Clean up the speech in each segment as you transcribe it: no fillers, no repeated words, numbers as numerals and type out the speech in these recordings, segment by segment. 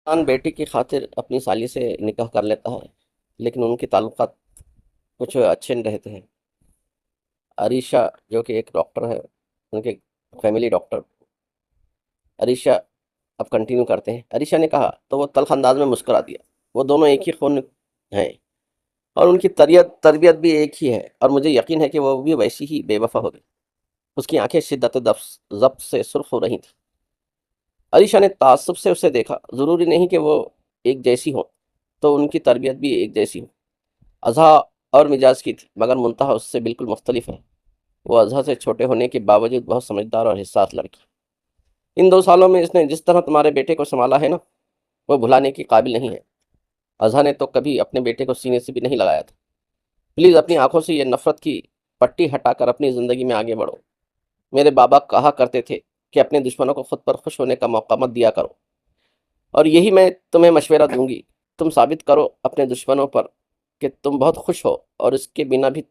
खान बेटी की खातिर अपनी साली से निकाह कर लेता है, लेकिन उनके ताल्लुकात कुछ अच्छे नहीं रहते हैं। अरीशा, जो कि एक डॉक्टर है, उनके फैमिली डॉक्टर। अरीशा, अब कंटिन्यू करते हैं। अरीशा ने कहा तो वो तल्ख अंदाज में मुस्कुरा दिया। वो दोनों एक ही खून हैं और उनकी तरबियत तरबियत भी एक ही है, और मुझे यकीन है कि वो भी वैसी ही बेवफा होगी। उसकी आंखें शिद्दत जब्त से सुर्ख हो रही थी। अरीशा ने ताज्जुब से उसे देखा। जरूरी नहीं कि वो एक जैसी हो, तो उनकी तरबियत भी एक जैसी हो। अज़हा और मिजाज की थी, मगर मुंतहा उससे बिल्कुल मुख्तलिफ है। वो अज़हा से छोटे होने के बावजूद बहुत समझदार और हिस्सास लड़की। इन 2 सालों में इसने जिस तरह तुम्हारे बेटे को संभाला है ना, वो भुलाने की काबिल नहीं है। अज़हा ने तो कभी अपने बेटे को सीने से भी नहीं लगाया था। प्लीज़ अपनी आंखों से ये नफरत की पट्टी हटाकर अपनी ज़िंदगी में आगे बढ़ो। मेरे बाबा कहा करते थे कि अपने दुश्मनों को खुद पर खुश होने का मौका मत दिया करो, और यही मैं तुम्हें मशवरा दूंगी। तुम साबित करो अपने दुश्मनों पर कि तुम बहुत खुश हो, और इसके बिना भी,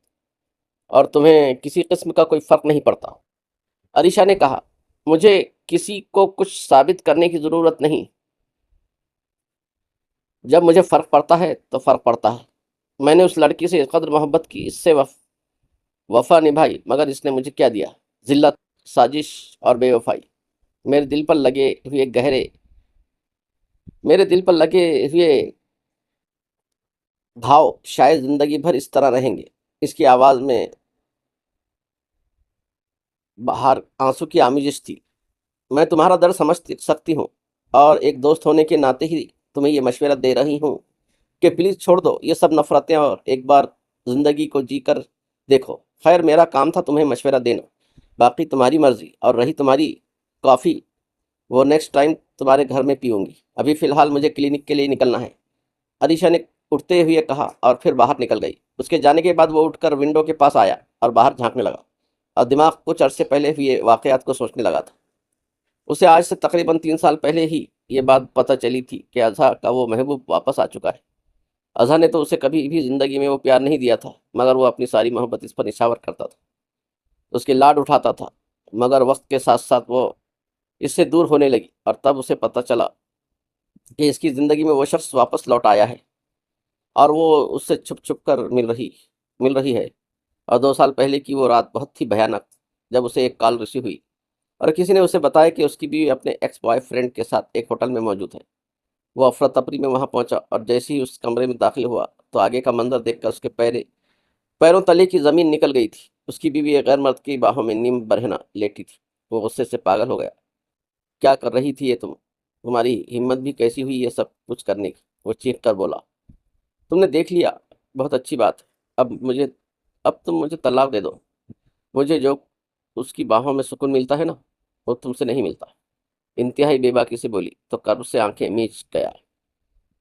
और तुम्हें किसी किस्म का कोई फर्क नहीं पड़ता। अरीशा ने कहा, मुझे किसी को कुछ साबित करने की ज़रूरत नहीं। जब मुझे फ़र्क पड़ता है तो फ़र्क पड़ता है। मैंने उस लड़की से इस कदर मोहब्बत की, इससे वफ़ा निभाई, मगर इसने मुझे क्या दिया? ज़िल्लत, साजिश और बेवफ़ाई। मेरे दिल पर लगे हुए गहरे मेरे दिल पर लगे हुए घाव शायद ज़िंदगी भर इस तरह रहेंगे। इसकी आवाज़ में बाहर आंसू की आमिज़श थी। मैं तुम्हारा दर्द समझ सकती हूँ, और एक दोस्त होने के नाते ही तुम्हें ये मशवरा दे रही हूँ कि प्लीज़ छोड़ दो ये सब नफ़रतें और एक बार ज़िंदगी को जी कर देखो। खैर, मेरा काम था तुम्हें मशवरा देना, बाकी तुम्हारी मर्ज़ी। और रही तुम्हारी कॉफ़ी, वो नेक्स्ट टाइम तुम्हारे घर में पीऊँगी। अभी फ़िलहाल मुझे क्लिनिक के लिए निकलना है। अरीशा ने उठते हुए कहा, और फिर बाहर निकल गई। उसके जाने के बाद वो उठकर विंडो के पास आया और बाहर झांकने लगा, और दिमाग कुछ अरसे पहले हुए वाक़यात को सोचने लगा था। उसे आज से तकरीबन 3 साल पहले ही ये बात पता चली थी कि अज़हा का वो महबूब वापस आ चुका है। अज़हा ने तो उसे कभी भी ज़िंदगी में वो प्यार नहीं दिया था, मगर वो अपनी सारी मोहब्बत इस पर निछावर करता था, उसके लाड उठाता था। मगर वक्त के साथ साथ वो इससे दूर होने लगी, और तब उसे पता चला कि इसकी ज़िंदगी में वो शख्स वापस लौट आया है, और वो उससे छुप छुप कर मिल रही है। और 2 साल पहले की वो रात बहुत ही भयानक, जब उसे एक कॉल रिसीव हुई, और किसी ने उसे बताया कि उसकी बीवी अपने एक्स बॉयफ्रेंड के साथ एक होटल में मौजूद है। वो अफरा तफरी में वहां पहुंचा, और जैसे ही उस कमरे में दाखिल हुआ, तो आगे का मंजर देखकर उसके पैरों तले की जमीन निकल गई थी। उसकी बीवी एक गैर मर्द की बाहों में नीम बरहना लेटी थी। वो गुस्से से पागल हो गया। क्या कर रही थी ये तुम? तुम्हारी हिम्मत भी कैसी हुई ये सब कुछ करने की? वो चीख कर बोला। तुमने देख लिया, बहुत अच्छी बात है। अब तुम मुझे तलाक दे दो। मुझे जो उसकी बाहों में सुकून मिलता है ना, वो तुमसे नहीं मिलता। इंतहाई बेबाकी से बोली, तो कर्ब से आंखें मीच गया।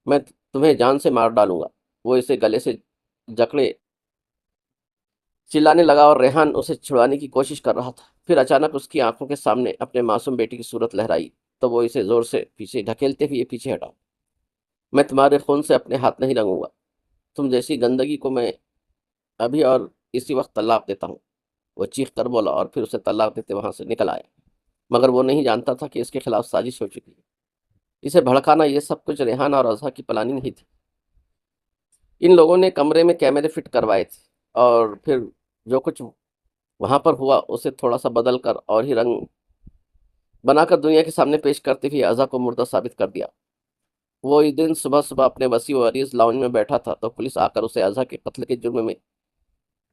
मैं तुम्हें जान से मार डालूंगा। वो इसे गले से जकड़े चिल्लाने लगा, और रेहान उसे छुड़ाने की कोशिश कर रहा था। फिर अचानक उसकी आंखों के सामने अपने मासूम बेटी की सूरत लहराई, तो वो इसे जोर से पीछे ढकेलते हुए पीछे हटा। मैं तुम्हारे खून से अपने हाथ नहीं रंगूंगा। तुम जैसी गंदगी को मैं अभी और इसी वक्त तलाक देता हूँ। वो चीख कर बोला, और फिर उसे तलाक देते वहां से निकल आया। मगर वो नहीं जानता था कि इसके खिलाफ साजिश हो चुकी है। इसे भड़काना, ये सब कुछ रेहान और अजहा की प्लानिंग ही थी। इन लोगों ने कमरे में कैमरे फिट करवाए थे, और फिर जो कुछ वहां पर हुआ उसे थोड़ा सा बदल कर और ही रंग बनाकर दुनिया के सामने पेश करते हुए अज़ा को मुर्दा साबित कर दिया। वो इस दिन सुबह सुबह अपने वसी व अरीज लाउंज में बैठा था, तो पुलिस आकर उसे अज़ा के कत्ल के जुर्म में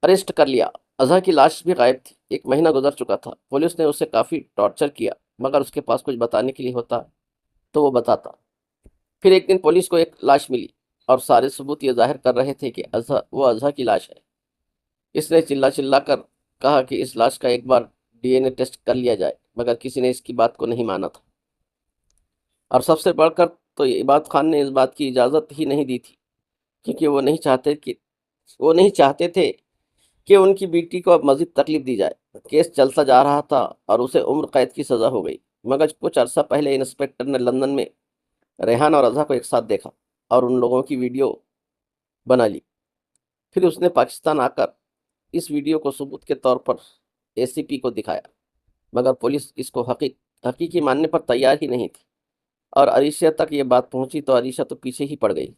अरेस्ट कर लिया। अज़ा की लाश भी गायब थी। 1 महीना गुजर चुका था। पुलिस ने उसे काफ़ी टॉर्चर किया, मगर उसके पास कुछ बताने के लिए होता तो वो बताता। फिर एक दिन पुलिस को एक लाश मिली, और सारे सबूत ये जाहिर कर रहे थे कि वो अज़ा की लाश है। इसने चिल्ला चिल्ला कर कहा कि इस लाश का एक बार डीएनए टेस्ट कर लिया जाए, मगर किसी ने इसकी बात को नहीं माना था। और सबसे बढ़कर तो इबाद खान ने इस बात की इजाज़त ही नहीं दी थी, क्योंकि वो नहीं चाहते थे कि उनकी बेटी को अब मज़ीद तकलीफ दी जाए। केस चलता जा रहा था, और उसे उम्र कैद की सज़ा हो गई। मगर कुछ अरसा पहले इंस्पेक्टर ने लंदन में रेहान और अज़ा को एक साथ देखा, और उन लोगों की वीडियो बना ली। फिर उसने पाकिस्तान आकर इस वीडियो को सबूत के तौर पर एसीपी को दिखाया, मगर पुलिस इसको हकीकी मानने पर तैयार ही नहीं थी। और अरीशा तक ये बात पहुंची तो अरीशा तो पीछे ही पड़ गई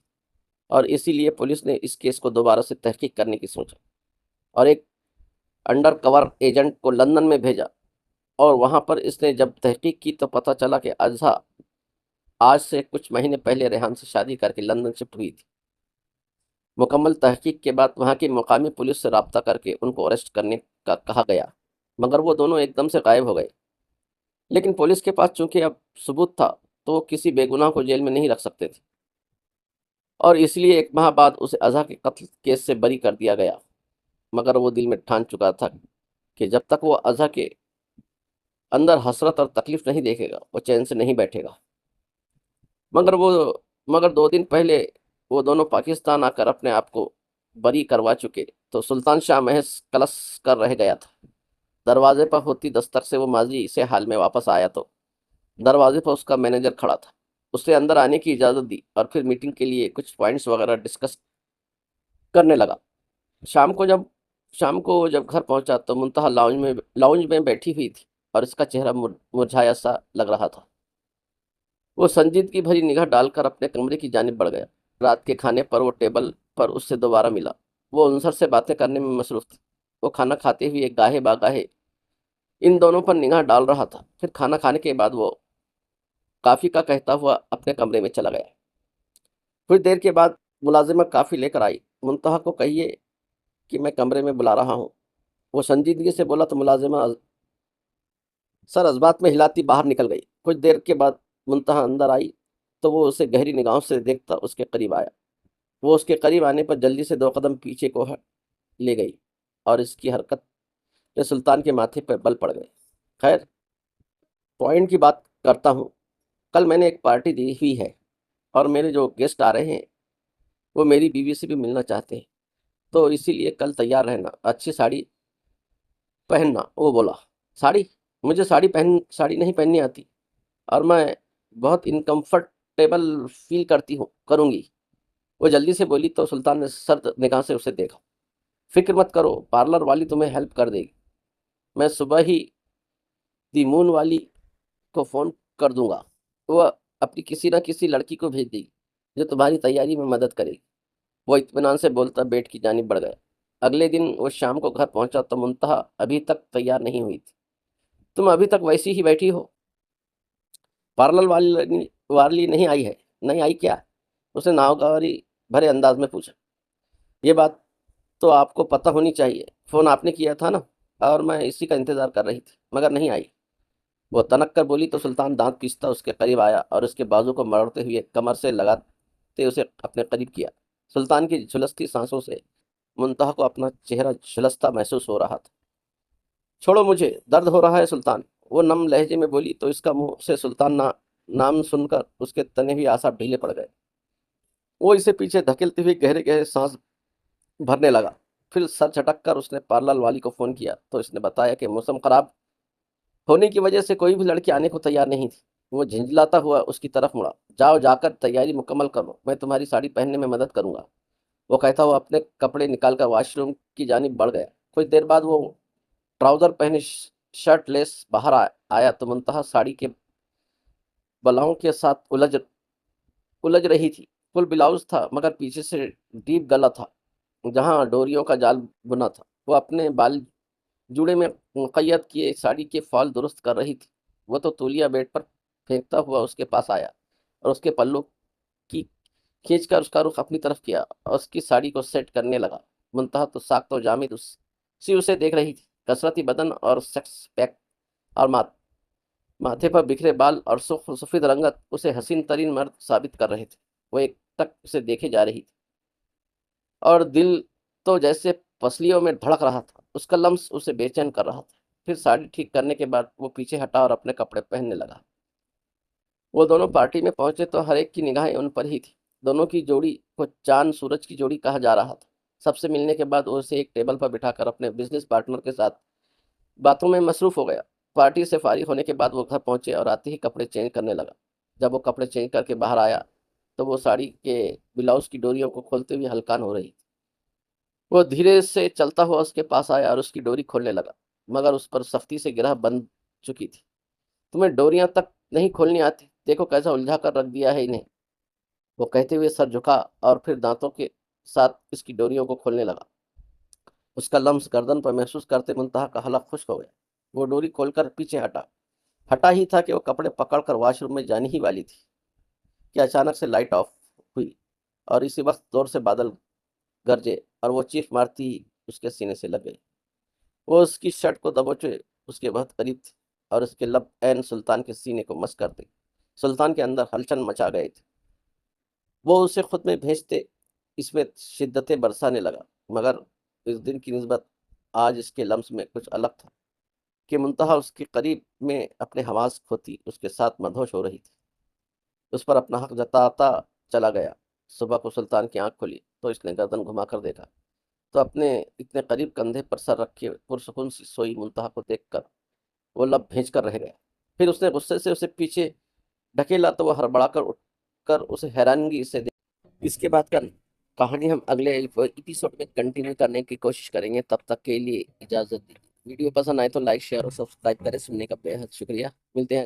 और इसीलिए पुलिस ने इस केस को दोबारा से तहकीक करने की सोचा और एक अंडर कवर एजेंट को लंदन में भेजा। और वहां पर इसने जब तहकीक की तो पता चला कि अजहा आज से कुछ महीने पहले रेहान से शादी करके लंदन शिफ्ट हुई थी। मुकम्मल तहकीक के बाद वहां की मुकामी पुलिस से राब्ता करके उनको अरेस्ट करने का कहा गया, मगर वो दोनों एकदम से गायब हो गए। लेकिन पुलिस के पास चूंकि अब सबूत था तो वो किसी बेगुनाह को जेल में नहीं रख सकते थे और इसलिए एक माह बाद उसे अजहा के कत्ल केस से बरी कर दिया गया। मगर वो दिल में ठान चुका था कि जब तक वो अजहा के अंदर हसरत और तकलीफ नहीं देखेगा वो चैन से नहीं बैठेगा। मगर वो मगर 2 दिन पहले वो दोनों पाकिस्तान आकर अपने आप को बरी करवा चुके तो सुल्तान शाह महज कलश कर रह गया था। दरवाजे पर होती दस्तक से वो माजी से हाल में वापस आया तो दरवाजे पर उसका मैनेजर खड़ा था। उसने अंदर आने की इजाज़त दी और फिर मीटिंग के लिए कुछ पॉइंट्स वगैरह डिस्कस करने लगा। शाम को जब शाम को वो जब घर पहुंचा तो मुंतहा लाउंज में बैठी हुई थी और इसका चेहरा मुरझाया सा लग रहा था। वो संजीदगी भरी निगाह डालकर अपने कमरे की जानिब बढ़ गया। रात के खाने पर वो टेबल पर उससे दोबारा मिला। वो उनसर से बातें करने में मसरूफ थी। वो खाना खाते हुए गाहे बागाहे इन दोनों पर निगाह डाल रहा था। फिर खाना खाने के बाद वो काफ़ी का कहता हुआ अपने कमरे में चला गया। कुछ देर के बाद मुलाजिमा काफ़ी लेकर आई। मुंतहा को कहिए कि मैं कमरे में बुला रहा हूँ। वो संजीदगी से बोला तो मुलाजिमा सर अजबात में हिलाती बाहर निकल गई। कुछ देर के बाद मुंतहा अंदर आई तो वो उसे गहरी निगाहों से देखता उसके करीब आया। वो उसके करीब आने पर जल्दी से 2 कदम पीछे को ले गई और इसकी हरकत ने सुल्तान के माथे पर बल पड़ गए। खैर, पॉइंट की बात करता हूँ। कल मैंने एक पार्टी दी हुई है और मेरे जो गेस्ट आ रहे हैं वो मेरी बीवी से भी मिलना चाहते हैं, तो इसीलिए कल तैयार रहना, अच्छी साड़ी पहनना। वो बोला, साड़ी? मुझे साड़ी नहीं पहननी आती और मैं बहुत इनकम्फर्टेबल फील करूँगी। वो जल्दी से बोली तो सुल्तान ने सर्द निगाह से उसे देखा। फिक्र मत करो, पार्लर वाली तुम्हें हेल्प कर देगी। मैं सुबह ही दी मून वाली को फ़ोन कर दूंगा। वह अपनी किसी न किसी लड़की को भेज देगी जो तुम्हारी तैयारी में मदद करेगी। वो इत्मीनान से बोलता बेड की जानिब बढ़ गया। अगले दिन वो शाम को घर पहुंचा तो मुंतहा अभी तक तैयार नहीं हुई थी। तुम अभी तक वैसी ही बैठी हो? पार्लर वाली नहीं आई क्या? उसने नावगारी भरे अंदाज में पूछा। ये बात तो आपको पता होनी चाहिए, फ़ोन आपने किया था ना, और मैं इसी का इंतज़ार कर रही थी, मगर नहीं आई। वो तनक कर बोली तो सुल्तान दांत पीसता उसके करीब आया और उसके बाजू को मरोड़ते हुए कमर से लगाते उसे अपने करीब किया। सुल्तान की झुलसती सांसों से मुंतहा को अपना चेहरा झुलसता महसूस हो रहा था। छोड़ो, मुझे दर्द हो रहा है सुल्तान, वो नम लहजे में बोली तो इसका मुंह से सुल्तान नाम सुनकर उसके तने हुए आसाब ढीले पड़ गए। वो इसे पीछे धकेलते हुए गहरे गहरे सांस भरने लगा। फिर सर झटक कर उसने पार्लर वाली को फ़ोन किया तो इसने बताया कि मौसम खराब होने की वजह से कोई भी लड़की आने को तैयार नहीं थी। वो झिंझलाता हुआ उसकी तरफ मुड़ा। जाओ, जाकर तैयारी मुकम्मल करो, मैं तुम्हारी साड़ी पहनने में मदद करूंगा। वो कहता हुआ अपने कपड़े निकालकर वॉशरूम की जानिब बढ़ गया। कुछ देर बाद वो ट्राउजर पहने शर्ट लेस बाहर आया तो मुंतहा साड़ी के बलाओं के साथ उलझ रही थी। फुल ब्लाउज था मगर पीछे से डीप गला था जहां डोरियों का जाल बुना था। वो अपने बाल जूड़े में मुक़य्यद किए साड़ी के फॉल दुरुस्त कर रही थी। वो तो तौलिया बेड पर फेंकता हुआ उसके पास आया और उसके पल्लू की खींचकर उसका रुख अपनी तरफ किया और उसकी साड़ी को सेट करने लगा। मुंतहा तो साख्त और जामिद सी उसे देख रही थी। कसरती बदन और सेक्स पैक और माथे पर बिखरे बाल और सफ़ेद रंगत उसे हसीन तरीन मर्द साबित कर रहे थे। वो एक तक उसे देखे जा रही थी और दिल तो जैसे पसलियों में धड़क रहा था। उसका लम्स उसे बेचैन कर रहा था। फिर साड़ी ठीक करने के बाद वो पीछे हटा और अपने कपड़े पहनने लगा। वो दोनों पार्टी में पहुंचे तो हर एक की निगाहें उन पर ही थी। दोनों की जोड़ी को चांद सूरज की जोड़ी कहा जा रहा था। सबसे मिलने के बाद वो उसे एक टेबल पर बिठाकर अपने बिजनेस पार्टनर के साथ बातों में मसरूफ हो गया। पार्टी से फारिग होने के बाद वो घर पहुंचे और आते ही कपड़े चेंज करने लगा। जब वो कपड़े चेंज करके बाहर आया तो वो साड़ी के ब्लाउज की डोरियों को खोलते हुए हलकान हो रही थी। वो धीरे से चलता हुआ उसके पास आया और उसकी डोरी खोलने लगा, मगर उस पर सख्ती से गिरह बंध चुकी थी। तुम्हें डोरियां तक नहीं खोलनी आती? देखो कैसा उलझा कर रख दिया है इन्हें। वो कहते हुए सर झुका और फिर दांतों के साथ इसकी डोरियों को खोलने लगा। उसका लम्स गर्दन पर महसूस करते मुंतहा का हलक खुश्क हो गया। वो डोरी खोलकर पीछे हटा। हटा ही था कि वो कपड़े पकड़कर वॉशरूम में जाने ही वाली थी कि अचानक से लाइट ऑफ हुई और इसी वक्त जोर से बादल गरजे और वो चीख मारती ही उसके सीने से लग गई। वो उसकी शर्ट को दबोचे उसके बहुत करीब थी और उसके लब ऐन सुल्तान के सीने को मस करते सुल्तान के अंदर हलचल मचा गए थे। वो उसे खुद में भेजते इसमें शिद्दतें बरसाने लगा, मगर इस दिन की निस्बत आज इसके लम्स में कुछ अलग था कि मुंतहा उसके करीब में अपने हवास खोती उसके साथ मदहोश हो रही थी। उस पर अपना हक जताता चला गया। सुबह को सुल्तान की आंख खुली तो इसने गर्दन घुमाकर देखा तो अपने इतने करीब कंधे पर सर रखे पुरसुकून सी सोई मुंतहा को देखकर वो लब भेज कर रह गया। फिर उसने गुस्से से उसे पीछे ढकेला तो वह हड़बड़ाकर उठकर उसे हैरानगी से इसके बाद का कहानी हम अगले एपिसोड में कंटिन्यू करने की कोशिश करेंगे। तब तक के लिए इजाजत दीजिए। वीडियो पसंद आए तो लाइक शेयर और सब्सक्राइब करें। सुनने का बेहद शुक्रिया। मिलते हैं।